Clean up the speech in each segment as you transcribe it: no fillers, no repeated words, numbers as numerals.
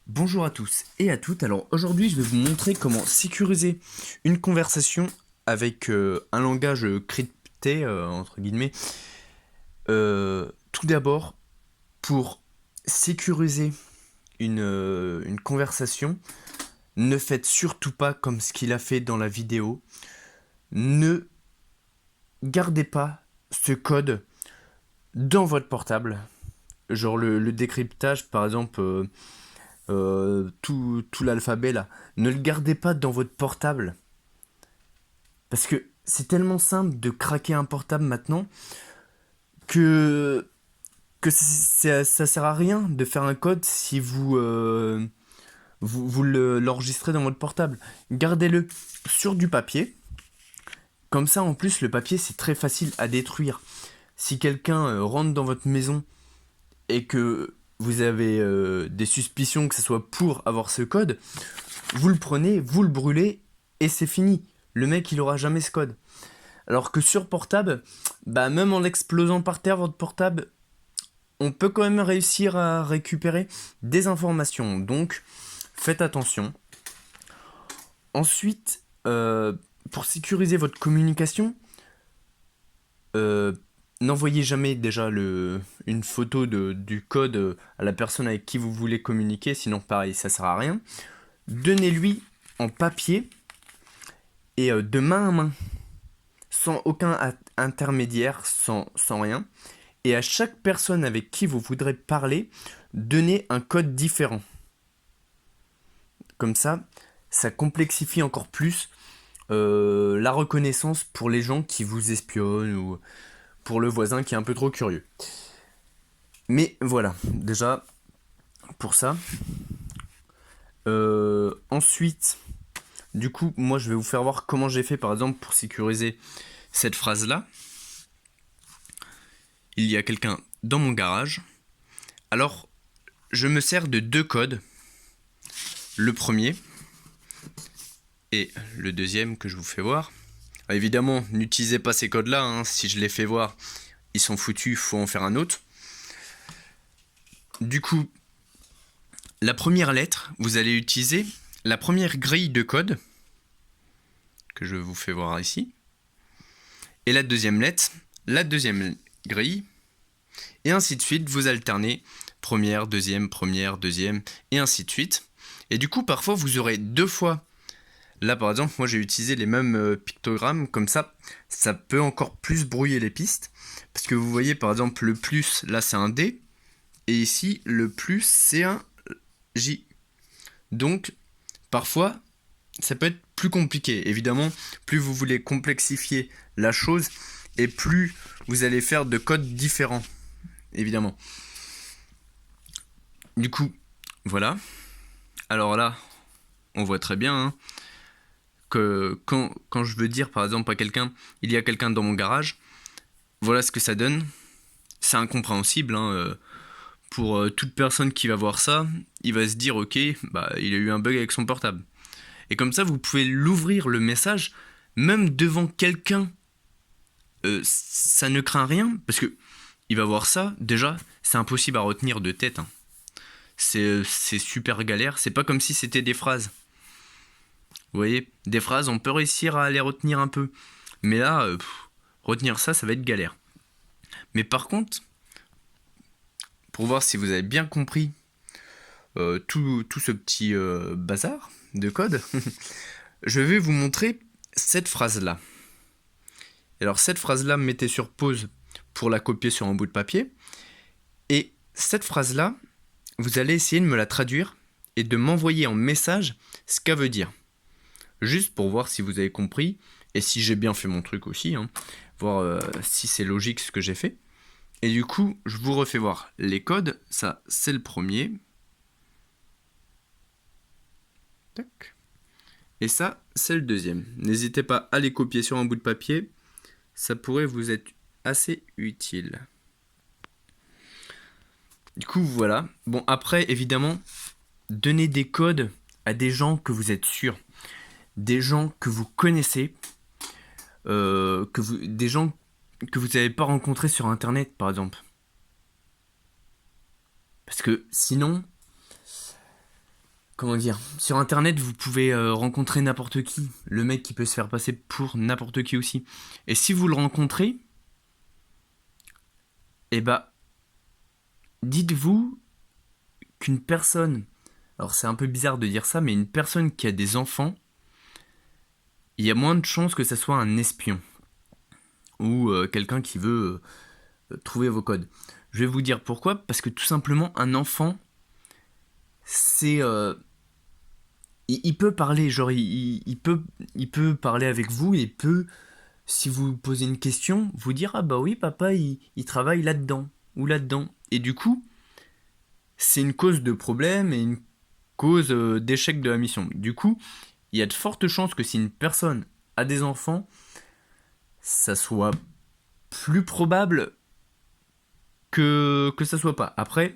Bonjour à tous et à toutes. Alors aujourd'hui, je vais vous montrer comment sécuriser une conversation avec un langage crypté, entre guillemets. Tout d'abord, pour sécuriser une conversation, ne faites surtout pas comme ce qu'il a fait dans la vidéo. Ne gardez pas ce code dans votre portable. Genre le décryptage, par exemple. Tout l'alphabet là, ne le gardez pas dans votre portable. Parce que c'est tellement simple de craquer un portable maintenant que, ça sert à rien de faire un code si vous l'enregistrez dans votre portable. Gardez-le sur du papier. Comme ça, en plus, le papier, c'est très facile à détruire. Si quelqu'un rentre dans votre maison et que vous avez des suspicions que ce soit pour avoir ce code, vous le prenez, vous le brûlez et c'est fini. Le mec, il aura jamais ce code. Alors que sur portable, bah même en l'explosant par terre, votre portable, on peut quand même réussir à récupérer des informations. Donc, faites attention. Ensuite, pour sécuriser votre communication, euh, n'envoyez jamais déjà une photo du code à la personne avec qui vous voulez communiquer, sinon pareil, ça sert à rien. Donnez-lui en papier et de main à main, sans aucun intermédiaire, sans rien. Et à chaque personne avec qui vous voudrez parler, donnez un code différent. Comme ça complexifie encore plus la reconnaissance pour les gens qui vous espionnent ou pour le voisin qui est un peu trop curieux. Mais voilà, déjà pour ça. Ensuite, du coup, moi je vais vous faire voir comment j'ai fait par exemple pour sécuriser cette phrase-là. Il y a quelqu'un dans mon garage. Alors, je me sers de deux codes. Le premier et le deuxième que je vous fais voir. Alors, évidemment, n'utilisez pas ces codes-là. Hein. Si je les fais voir, ils sont foutus, il faut en faire un autre. Du coup, la première lettre, vous allez utiliser la première grille de code que je vous fais voir ici. Et la deuxième lettre, la deuxième grille. Et ainsi de suite, vous alternez première, deuxième, et ainsi de suite. Et du coup, parfois, vous aurez deux fois. Là, par exemple, moi, j'ai utilisé les mêmes pictogrammes. Comme ça peut encore plus brouiller les pistes. Parce que vous voyez, par exemple, le plus, là, c'est un D. Et ici, le plus, c'est un J. Donc, parfois, ça peut être plus compliqué. Évidemment, plus vous voulez complexifier la chose, et plus vous allez faire de codes différents. Évidemment. Du coup, voilà. Alors là, on voit très bien hein, que quand je veux dire par exemple à quelqu'un, il y a quelqu'un dans mon garage, voilà ce que ça donne. C'est incompréhensible. Hein, pour toute personne qui va voir ça, il va se dire ok, bah il a eu un bug avec son portable. Et comme ça, vous pouvez l'ouvrir le message, même devant quelqu'un. Ça ne craint rien, parce que il va voir ça, déjà, c'est impossible à retenir de tête. Hein. C'est super galère, c'est pas comme si c'était des phrases. Vous voyez, des phrases, on peut réussir à les retenir un peu. Mais là, retenir ça, ça va être galère. Mais par contre, pour voir si vous avez bien compris tout ce petit bazar de code, je vais vous montrer cette phrase-là. Alors cette phrase-là, mettez sur pause pour la copier sur un bout de papier. Et cette phrase-là, vous allez essayer de me la traduire et de m'envoyer en message ce qu'elle veut dire. Juste pour voir si vous avez compris et si j'ai bien fait mon truc aussi, hein, voir si c'est logique ce que j'ai fait. Et du coup, je vous refais voir les codes. Ça, c'est le premier. Tac. Et ça, c'est le deuxième. N'hésitez pas à les copier sur un bout de papier. Ça pourrait vous être assez utile. Du coup, voilà. Bon, après, évidemment, donnez des codes à des gens que vous êtes sûrs. Des gens que vous connaissez. Des gens que vous n'avez pas rencontrés sur Internet, par exemple. Parce que sinon, Comment dire, sur internet vous pouvez rencontrer n'importe qui, le mec qui peut se faire passer pour n'importe qui aussi. Et si vous le rencontrez, eh bah, dites-vous qu'une personne, alors c'est un peu bizarre de dire ça, mais une personne qui a des enfants, il y a moins de chances que ça soit un espion ou quelqu'un qui veut trouver vos codes. Je vais vous dire pourquoi, parce que tout simplement un enfant, c'est il peut parler, genre il peut parler avec vous, et peut, si vous posez une question, vous dire ah bah oui papa il travaille là-dedans ou là-dedans. Et du coup, c'est une cause de problème et une cause d'échec de la mission. Du coup, il y a de fortes chances que si une personne a des enfants, ça soit plus probable que ça soit pas. Après,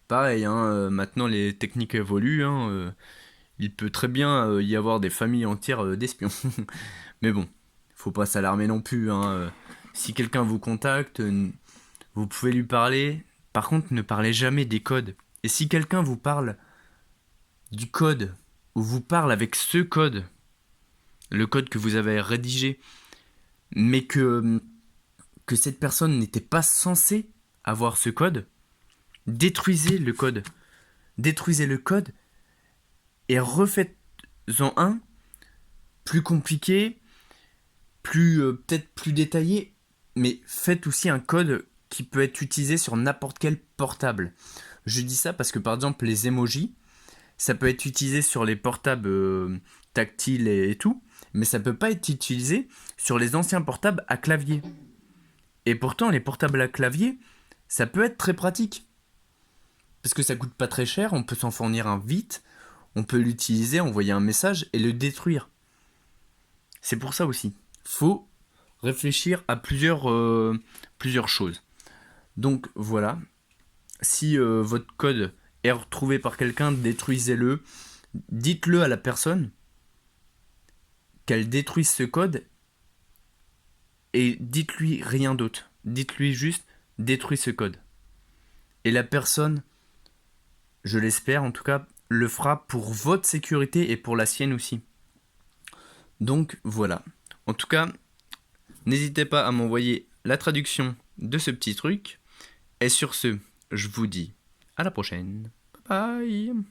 pareil, hein, maintenant les techniques évoluent, hein, il peut très bien y avoir des familles entières d'espions. Mais bon, faut pas s'alarmer non plus, hein. Si quelqu'un vous contacte, vous pouvez lui parler. Par contre, ne parlez jamais des codes. Et si quelqu'un vous parle du code, ou vous parle avec ce code, le code que vous avez rédigé, mais que cette personne n'était pas censée avoir ce code, détruisez le code. Détruisez le code et refaites-en un plus compliqué, plus peut-être plus détaillé, mais faites aussi un code qui peut être utilisé sur n'importe quel portable. Je dis ça parce que par exemple les emojis, ça peut être utilisé sur les portables tactiles et tout, mais ça peut pas être utilisé sur les anciens portables à clavier. Et pourtant les portables à clavier, ça peut être très pratique. Parce que ça coûte pas très cher, on peut s'en fournir un vite, on peut l'utiliser, envoyer un message et le détruire. C'est pour ça aussi. Faut réfléchir à plusieurs choses. Donc voilà, si votre code est retrouvé par quelqu'un, détruisez-le. Dites-le à la personne qu'elle détruise ce code et dites-lui rien d'autre. Dites-lui juste détruis ce code. Et la personne, je l'espère en tout cas, le fera pour votre sécurité et pour la sienne aussi. Donc voilà. En tout cas, n'hésitez pas à m'envoyer la traduction de ce petit truc. Et sur ce, je vous dis à la prochaine. Bye bye.